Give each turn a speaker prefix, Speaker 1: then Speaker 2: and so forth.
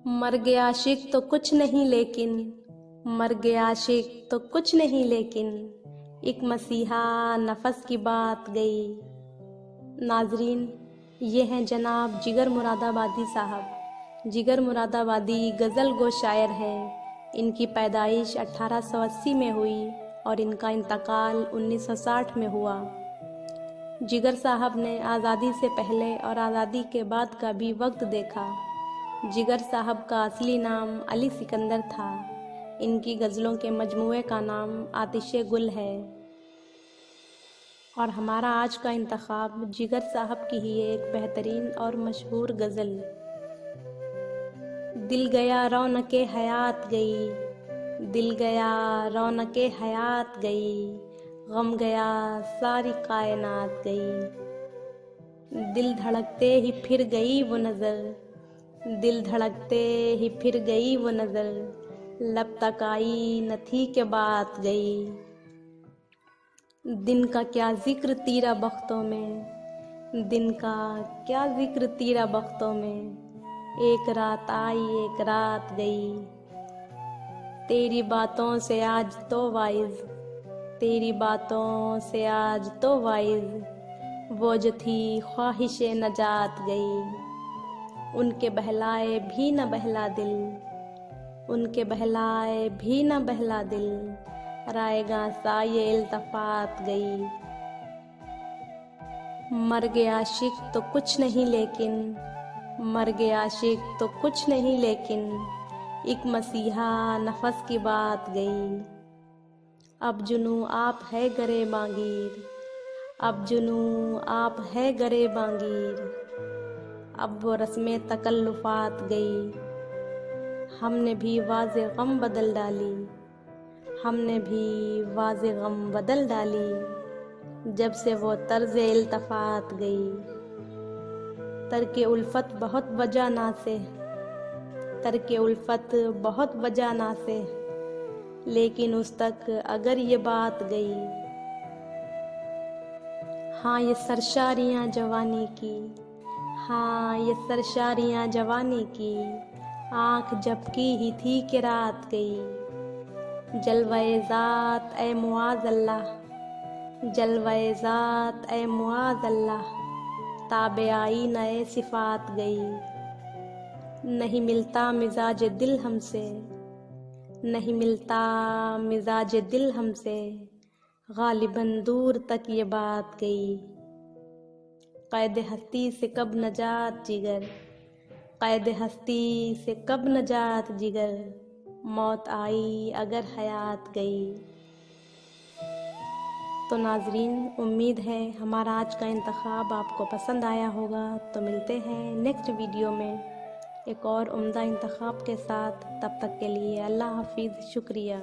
Speaker 1: मर गया आशिक तो कुछ नहीं लेकिन, मर गया आशिक तो कुछ नहीं लेकिन, एक मसीहा नफस की बात गई। नाजरीन, ये हैं जनाब जिगर मुरादाबादी साहब। जिगर मुरादाबादी गज़ल गो शायर हैं। इनकी पैदाइश 1880 में हुई और इनका इंतकाल 1960 में हुआ। जिगर साहब ने आज़ादी से पहले और आज़ादी के बाद का भी वक्त देखा। जिगर साहब का असली नाम अली सिकंदर था। इनकी गज़लों के मजमूए का नाम आतिशे गुल है। और हमारा आज का इंतखाब जिगर साहब की ही एक बेहतरीन और मशहूर गज़ल। दिल गया रौनके हयात गई, दिल गया रौनके हयात गई, गम गया सारी कायनात गई। दिल धड़कते ही फिर गई वो नज़र, दिल धड़कते ही फिर गई वो नज़र, लब तक आई न थी के बात गई। दिन का क्या जिक्र तीरा बख्तों में, दिन का क्या जिक्र तीरा बख्तों में, एक रात आई एक रात गई। तेरी बातों से आज तो वाइज, तेरी बातों से आज तो वाइज, वो जो थी ख्वाहिशे नजात गई। उनके बहलाए भी न बहला दिल, उनके बहलाए भी न बहला दिल, रायगा सा ये इल्तफात गई। मर गया आशिक तो कुछ नहीं लेकिन, मर गया आशिक तो कुछ नहीं लेकिन, एक मसीहा नफस की बात गई। अब जुनू आप है गरे बांगीर, अब जुनू आप है गरे बांगीर, अब वो रस्में तकल्लुफ़ात गई। हमने भी वाज़े गम बदल डाली, हमने भी वाज़े गम बदल डाली, जब से वो तर्ज़े इल्तफ़ात गई। तरके उल्फत बहुत वजह ना से, तरके उल्फत बहुत वजह ना से, लेकिन उस तक अगर ये बात गई। हाँ ये सरशारियाँ जवानी की, हाँ ये सरशारियाँ जवानी की, आँख झपकी ही थी कि रात गई। जलवाए ज़ात ए मुआज़ अल्लाह, जलवाए ज़ात ए मुआज़ अल्लाह, ताबे आई नए सिफ़ात गई। नहीं मिलता मिजाज दिल हमसे, नहीं मिलता मिजाज दिल हमसे, गालिबन दूर तक ये बात गई। क़ैद हस्ती से कब नजात जिगर, क़ैद हस्ती से कब नजात जिगर, मौत आई अगर हयात गई। तो नाजरीन, उम्मीद है हमारा आज का इंतखाब आपको पसंद आया होगा। तो मिलते हैं नेक्स्ट वीडियो में एक और उम्दा इंतखाब के साथ। तब तक के लिए अल्लाह हाफिज़, शुक्रिया।